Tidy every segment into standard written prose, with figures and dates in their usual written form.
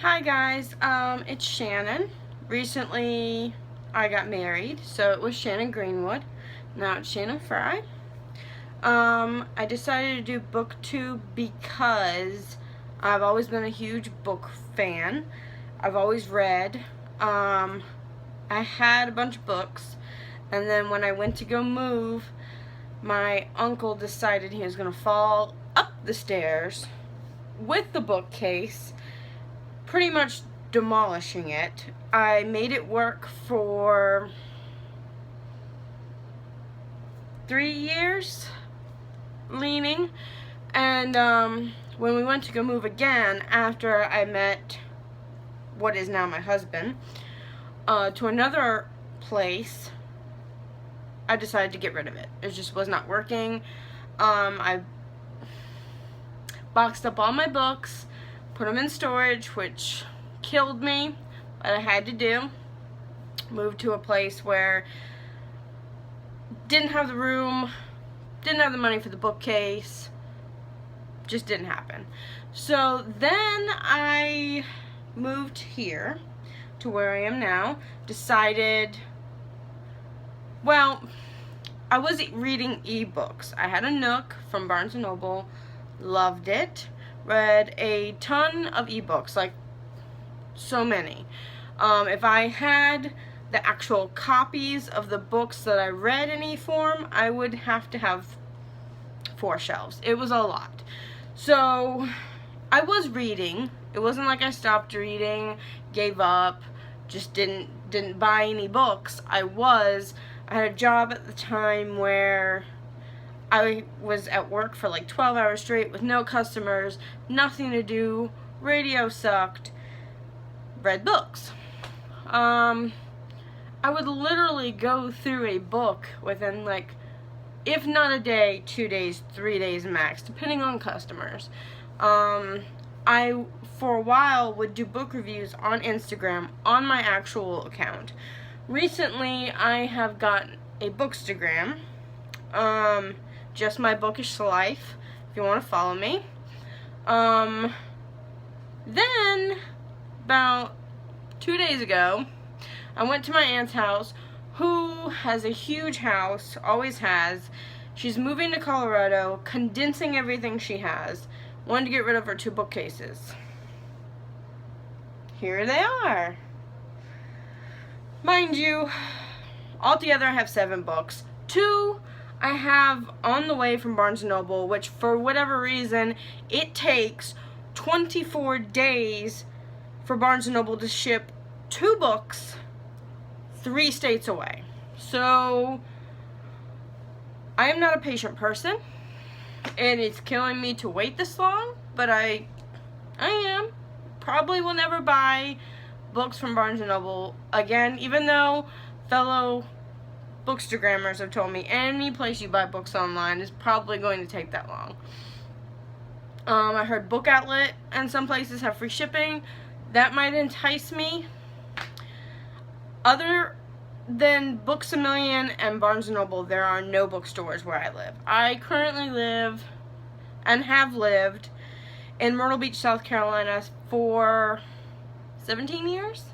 Hi guys, it's Shannon. Recently I got married, so it was Shannon Greenwood. Now it's Shannon Fry. I decided to do Booktube because I've always been a huge book fan. I've always read. I had a bunch of books, and then when I went to go move, my uncle decided he was going to fall up the stairs with the bookcase, pretty much demolishing it. I made it work for 3 years, leaning, and when we went to go move again, after I met what is now my husband, to another place, I decided to get rid of it. It just was not working. I boxed up all my books, put them in storage, which killed me, but I had to do. Moved to a place where didn't have the room, didn't have the money for the bookcase, just didn't happen. So then I moved here to where I am now, decided, well, I was reading ebooks. I had a Nook from Barnes & Noble, loved it, read a ton of ebooks, like so many. If I had the actual copies of the books that I read in e-form, I would have to have 4 shelves. It was a lot. So I was reading. It wasn't like I stopped reading, gave up, just didn't buy any books. I had a job at the time where I was at work for like 12 hours straight with no customers, nothing to do, radio sucked, read books. I would literally go through a book within, like, if not a day, 2 days, 3 days max, depending on customers. I, for a while, would do book reviews on Instagram on my actual account. Recently, I have gotten a Bookstagram, just my bookish life, if you want to follow me. Then, about 2 days ago, I went to my aunt's house, who has a huge house, always has. She's moving to Colorado, condensing everything she has. Wanted to get rid of her 2 bookcases. Here they are. Mind you, altogether I have 7 books. 2 I have on the way from Barnes & Noble, which for whatever reason, it takes 24 days for Barnes & Noble to ship 2 books 3 states away. So I am not a patient person, and it's killing me to wait this long, but I am. Probably will never buy books from Barnes & Noble again, even though fellow Bookstagrammers have told me any place you buy books online is probably going to take that long. I heard Book Outlet and some places have free shipping. That might entice me. Other than Books A Million and Barnes & Noble, there are no bookstores where I live. I currently live and have lived in Myrtle Beach, South Carolina for 17 years.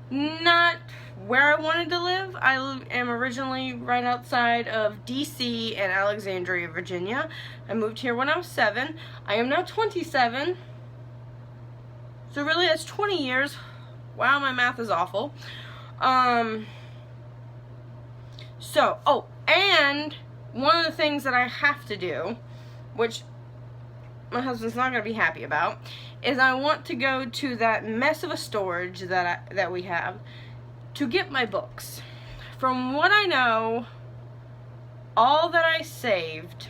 Not where I wanted to live. I am originally right outside of DC and Alexandria, Virginia. I moved here when I was 7. I am now 27. So really that's 20 years. Wow, my math is awful. And one of the things that I have to do, which my husband's not going to be happy about, is I want to go to that mess of a storage that we have to get my books. From what I know, all that I saved,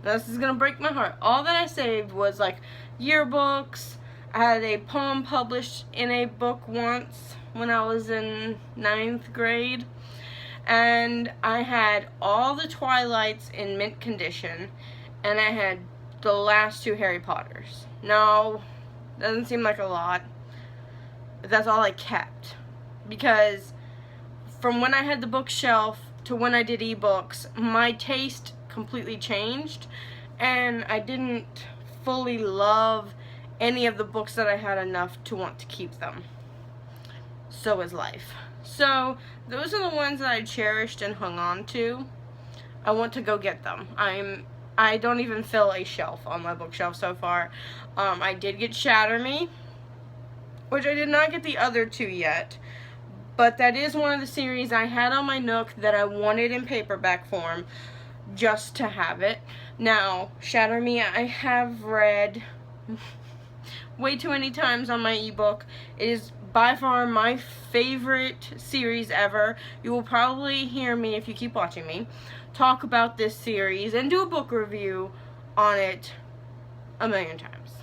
this is going to break my heart, all that I saved was like yearbooks. I had a poem published in a book once when I was in 9th grade. And I had all the Twilights in mint condition. And I had the last 2 Harry Potters. No, doesn't seem like a lot. But that's all I kept. Because from when I had the bookshelf to when I did ebooks, my taste completely changed. And I didn't fully love any of the books that I had enough to want to keep them. So is life. So those are the ones that I cherished and hung on to. I want to go get them. I don't even fill a shelf on my bookshelf so far. I did get Shatter Me, which I did not get the other two yet. But that is one of the series I had on my Nook that I wanted in paperback form just to have it. Now, Shatter Me I have read way too many times on my ebook. It is by far my favorite series ever. You will probably hear me, if you keep watching me, talk about this series and do a book review on it a million times.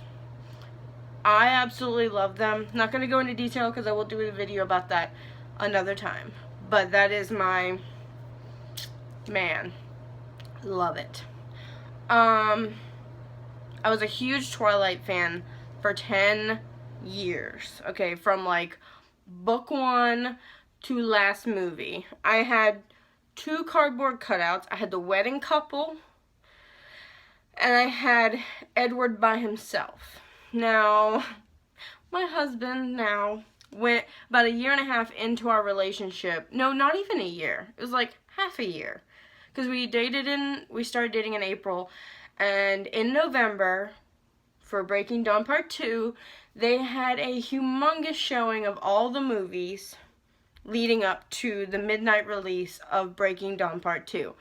I absolutely love them. Not going to go into detail because I will do a video about that another time. But that is my, man, love it. I was a huge Twilight fan for 10 years. Okay, from like book 1 to last movie. I had 2 cardboard cutouts. I had the wedding couple, and I had Edward by himself. Now, my husband now went about 1.5 years into our relationship. No, not even a year. It was like half a year. Because we started dating in April, and in November, for Breaking Dawn Part 2, they had a humongous showing of all the movies leading up to the midnight release of Breaking Dawn Part 2.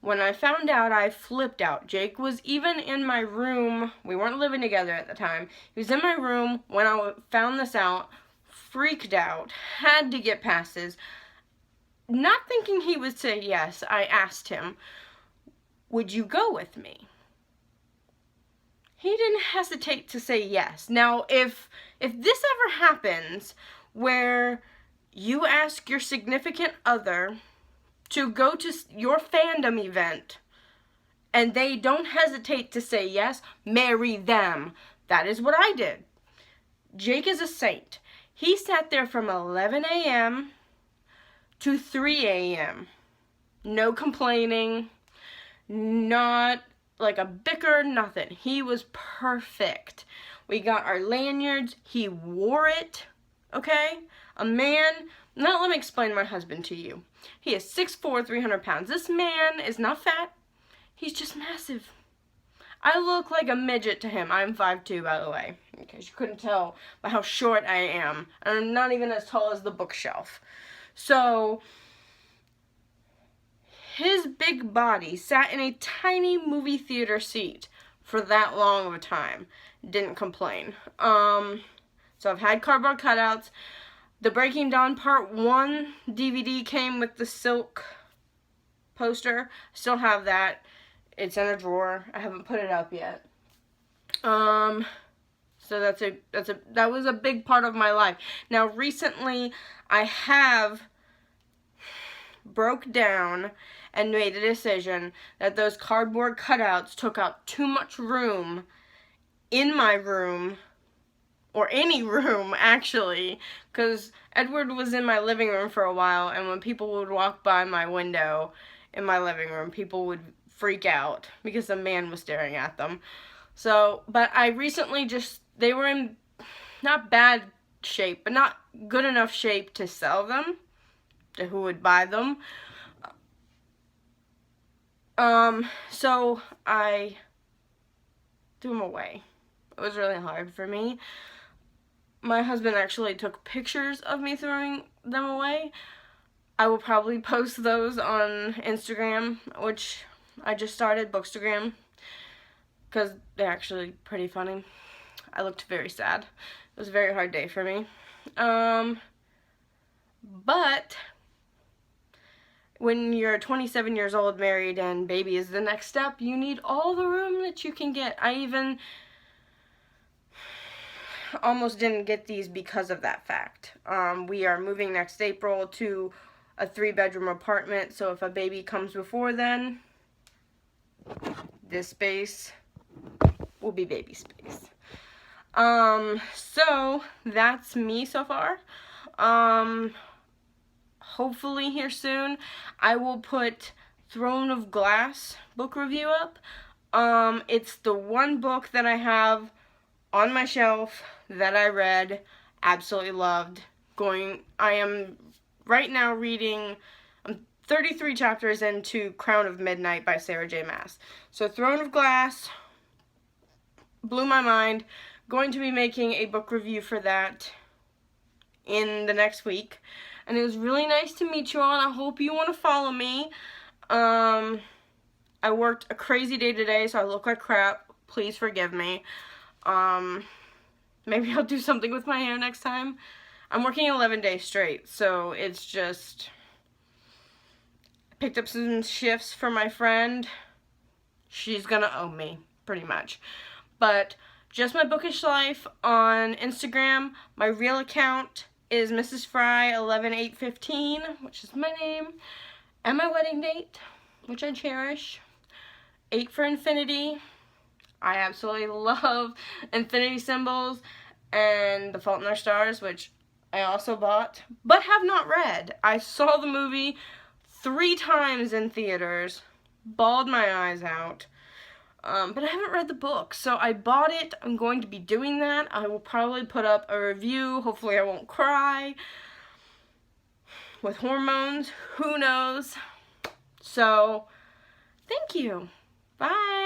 When I found out, I flipped out. Jake was even in my room. We weren't living together at the time. He was in my room when I found this out, freaked out, had to get passes. Not thinking he would say yes, I asked him, would you go with me? He didn't hesitate to say yes. Now, if this ever happens where you ask your significant other to go to your fandom event and they don't hesitate to say yes, marry them. That is what I did. Jake is a saint. He sat there from 11 a.m. to 3 a.m. No complaining, not like a bicker, nothing. He was perfect. We got our lanyards. He wore it, okay? A man. Now let me explain my husband to you. He is 6'4", 300 pounds. This man is not fat. He's just massive. I look like a midget to him. I'm 5'2", by the way, in case you couldn't tell by how short I am. I'm not even as tall as the bookshelf. So, his big body sat in a tiny movie theater seat for that long of a time. Didn't complain. So I've had cardboard cutouts. The Breaking Dawn Part 1 DVD came with the silk poster. Still have that. It's in a drawer. I haven't put it up yet. So that was a big part of my life. Now recently I have broke down and made a decision that those cardboard cutouts took up too much room in my room, or any room actually, because Edward was in my living room for a while, and when people would walk by my window in my living room, people would freak out because the man was staring at them. So, but I recently they were in not bad shape, but not good enough shape to sell them, to who would buy them. So I threw them away. It was really hard for me. My husband actually took pictures of me throwing them away. I will probably post those on Instagram, which I just started, Bookstagram, because they're actually pretty funny. I looked very sad. It was a very hard day for me. But when you're 27 years old, married, and baby is the next step, you need all the room that you can get. I even almost didn't get these because of that fact. We are moving next April to a 3-bedroom apartment, so if a baby comes before then, this space will be baby space. So that's me so far. Hopefully here soon I will put Throne of Glass book review up. It's the one book that I have on my shelf that I read, absolutely loved. I am right now reading 33 chapters into Crown of Midnight by Sarah J. Maas. So Throne of Glass blew my mind. Going to be making a book review for that in the next week. And it was really nice to meet you all, and I hope you want to follow me. I worked a crazy day today, so I look like crap. Please forgive me. Maybe I'll do something with my hair next time. I'm working 11 days straight, so it's just... I picked up some shifts for my friend. She's gonna owe me, pretty much. But Just My Bookish Life on Instagram. My real account is Mrs. Fry 11815, which is my name, and my wedding date, which I cherish. 8 for Infinity. I absolutely love infinity symbols, and The Fault in Our Stars, which I also bought, but have not read. I saw the movie 3 times in theaters, bawled my eyes out, but I haven't read the book, so I bought it. I'm going to be doing that. I will probably put up a review. Hopefully I won't cry. With hormones, who knows? So, thank you. Bye.